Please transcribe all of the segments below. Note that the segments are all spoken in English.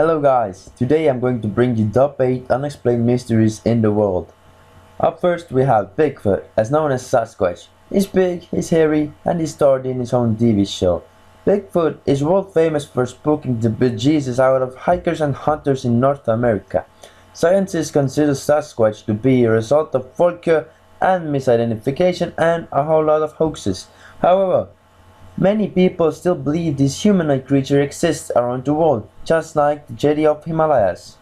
Hello guys, today I'm going to bring you top 8 unexplained mysteries in the world. Up first we have Bigfoot, as known as Sasquatch. He's big, he's hairy, and he starred in his own TV show. Bigfoot is world famous for spooking the bejesus out of hikers and hunters in North America. Scientists consider Sasquatch to be a result of folklore and misidentification and a whole lot of hoaxes. However, many people still believe this humanoid creature exists around the world, just like the Jedi of Himalayas.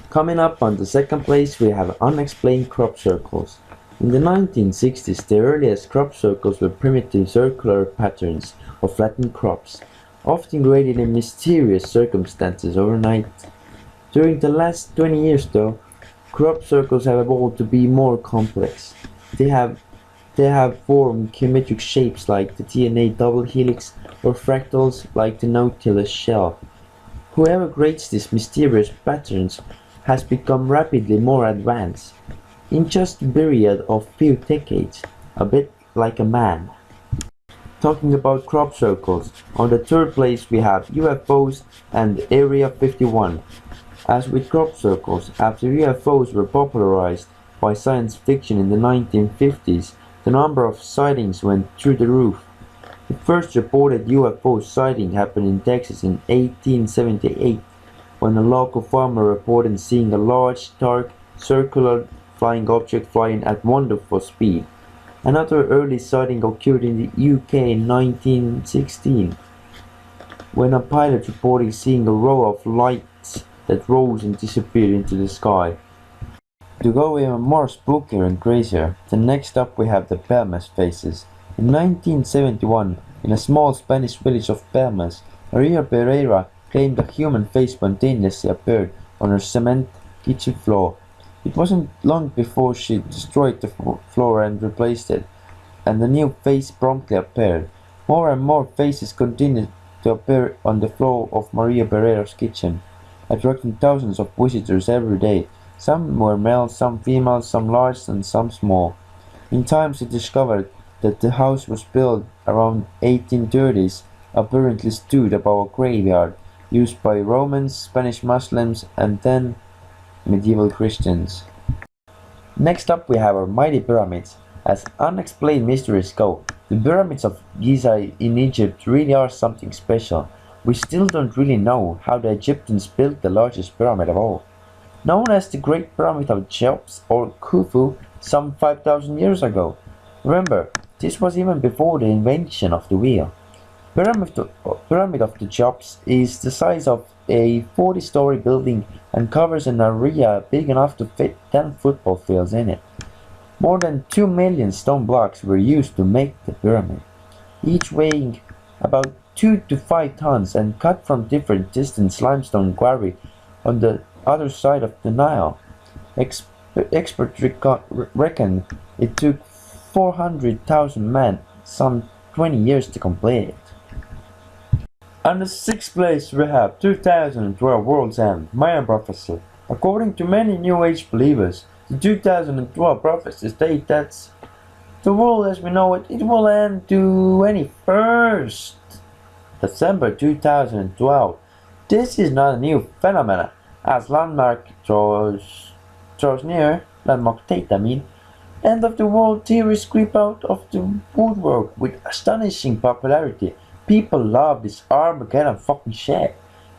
Coming up on the second place we have unexplained crop circles. In the 1960s, the earliest crop circles were primitive circular patterns of flattened crops, often created in mysterious circumstances overnight. During the last 20 years though, crop circles have evolved to be more complex. They have formed geometric shapes like the DNA double helix or fractals like the Nautilus shell. Whoever creates these mysterious patterns has become rapidly more advanced in just a period of few decades, a bit like a man. Talking about crop circles, on the third place we have UFOs and Area 51. As with crop circles, after UFOs were popularized by science fiction in the 1950s, the number of sightings went through the roof. The first reported UFO sighting happened in Texas in 1878, when a local farmer reported seeing a large, dark, circular flying object flying at wonderful speed. Another early sighting occurred in the UK in 1916, when a pilot reported seeing a row of lights that rose and disappeared into the sky. To go even more spookier and crazier, then next up we have the Pelmas faces. In 1971, in a small Spanish village of Pelmas, Maria Pereira claimed a human face spontaneously appeared on her cement kitchen floor. It wasn't long before she destroyed the floor and replaced it, and a new face promptly appeared. More and more faces continued to appear on the floor of Maria Pereira's kitchen, attracting thousands of visitors every day. Some were male, some female, some large and some small. In time she discovered that the house was built around 1830s, apparently stood above a graveyard used by Romans, Spanish Muslims and then medieval Christians. Next up we have our mighty pyramids. As unexplained mysteries go, the pyramids of Giza in Egypt really are something special. We still don't really know how the Egyptians built the largest pyramid of all, known as the Great Pyramid of Cheops or Khufu, some 5,000 years ago. Remember, this was even before the invention of the wheel. Pyramid of the Cheops is the size of a 40-story building and covers an area big enough to fit 10 football fields in it. More than 2 million stone blocks were used to make the pyramid, each weighing about 2 to 5 tons and cut from different distant limestone quarry on the other side of the Nile. Experts reckon it took 400,000 men some 20 years to complete it. On the sixth place we have 2012 World's End, Mayan Prophecy. According to many New Age believers, the 2012 prophecy states that the world as we know it will end 21st December 2012. This is not a new phenomenon, as landmark draws near, landmark date end of the world theories creep out of the woodwork with astonishing popularity. People love this Armageddon fucking shit.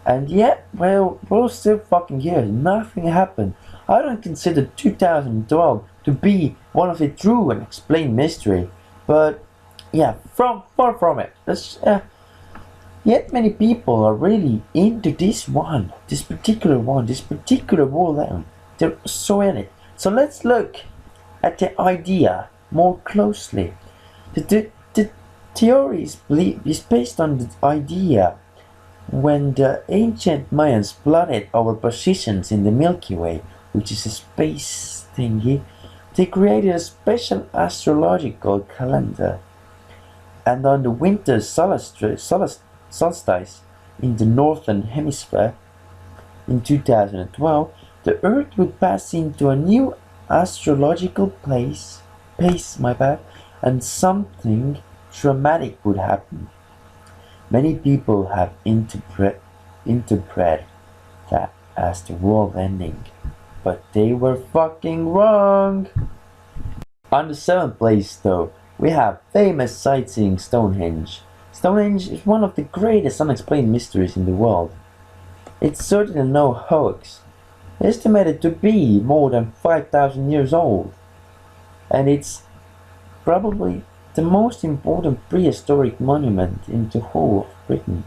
And yet, well, we're still fucking here. Nothing happened. I don't consider 2012 to be one of the true and explained mystery. But, yeah, far from it. Yet many people are really into this particular world end. They're so in it. So let's look at the idea more closely. The theory is based on the idea when the ancient Mayans plotted our positions in the Milky Way, which is a space thingy, they created a special astrological calendar. And on the winter solstice in the northern hemisphere in 2012, the Earth would pass into a new astrological pace, and something dramatic would happen. Many people have interpreted that as the world ending. But they were fucking wrong! On the 7th place though, we have famous sightseeing Stonehenge. Stonehenge is one of the greatest unexplained mysteries in the world. It's certainly no hoax. Estimated to be more than 5,000 years old. And it's probably the most important prehistoric monument in the whole of Britain.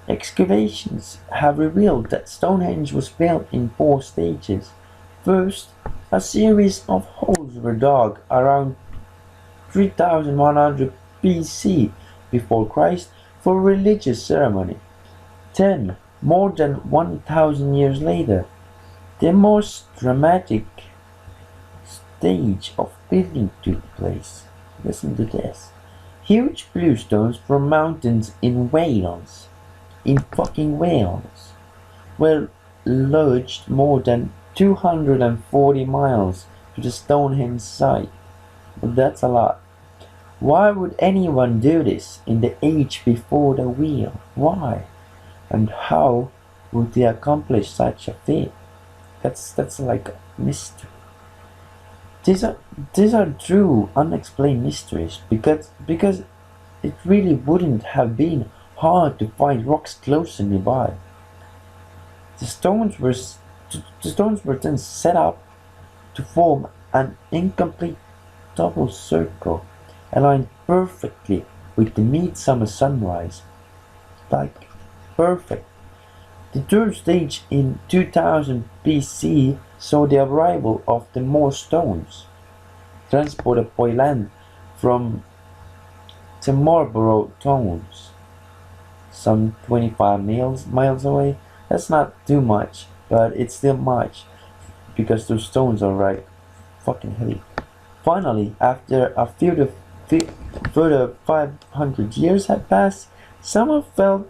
Excavations have revealed that Stonehenge was built in 4 stages. First, a series of holes were dug around 3100 BC before Christ for religious ceremony. Then, more than 1000 years later, the most dramatic stage of building took place. Listen to this. Huge bluestones from mountains in Wales, were lodged more than 240 miles to the Stonehenge site. That's a lot. Why would anyone do this in the age before the wheel? Why? And how would they accomplish such a feat? That's like a mystery. These are true unexplained mysteries because it really wouldn't have been hard to find rocks closer nearby. The stones were then set up to form an incomplete double circle, aligned perfectly with the midsummer sunrise. Like perfect. The 3rd stage in 2000 BC saw the arrival of the more stones, transported by land from the Marlborough Towns, some 25 miles away. That's not too much, but it's still much, because those stones are like fucking heavy. Finally, after a further 500 years had passed, someone felt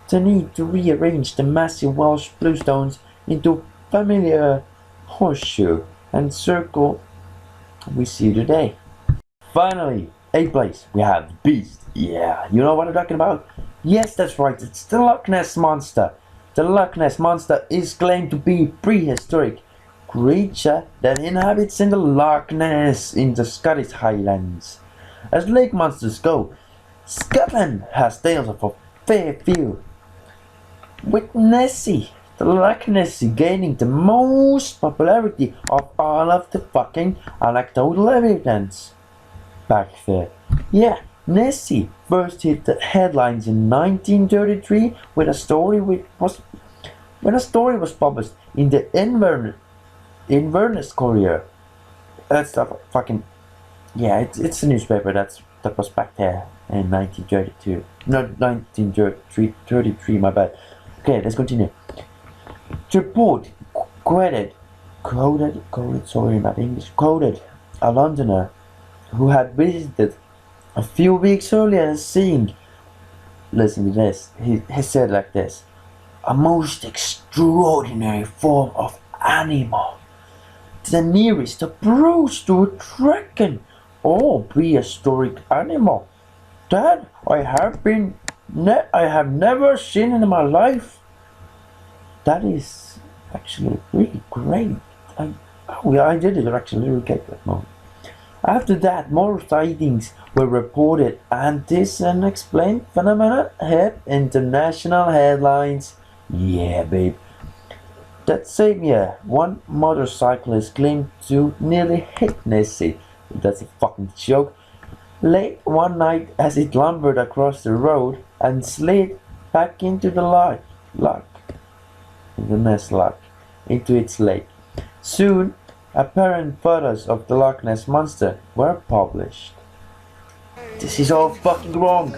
the need to rearrange the massive Welsh bluestones into familiar horseshoe and circle we see today. Finally, 8th place, we have the beast. Yeah, you know what I'm talking about? Yes, that's right, it's the Loch Ness Monster. The Loch Ness Monster is claimed to be a prehistoric creature that inhabits in the Loch Ness in the Scottish Highlands. As lake monsters go, Scotland has tales of a fair few, with Nessie, the Loch Ness gaining the most popularity of all of the fucking anecdotal evidence back there. Yeah, Nessie first hit the headlines in 1933 when a story was published in the Inverness Courier. That's the fucking, yeah, it's a newspaper that was back there in 1932. Not 1933, my bad. Okay, let's continue. The report quoted a Londoner who had visited a few weeks earlier, seeing, listen to this, he said like this: a most extraordinary form of animal, the nearest approach to a dragon or prehistoric animal that I have never seen in my life. That is actually really great. I did it actually really get that moment. After that, more sightings were reported, and this unexplained phenomenon hit international headlines. Yeah, babe. That same year, one motorcyclist claimed to nearly hit Nessie. That's a fucking joke. Late one night, as it lumbered across the road and slid back into the Ness Loch, into its lake. Soon, apparent photos of the Loch Ness Monster were published. This is all fucking wrong.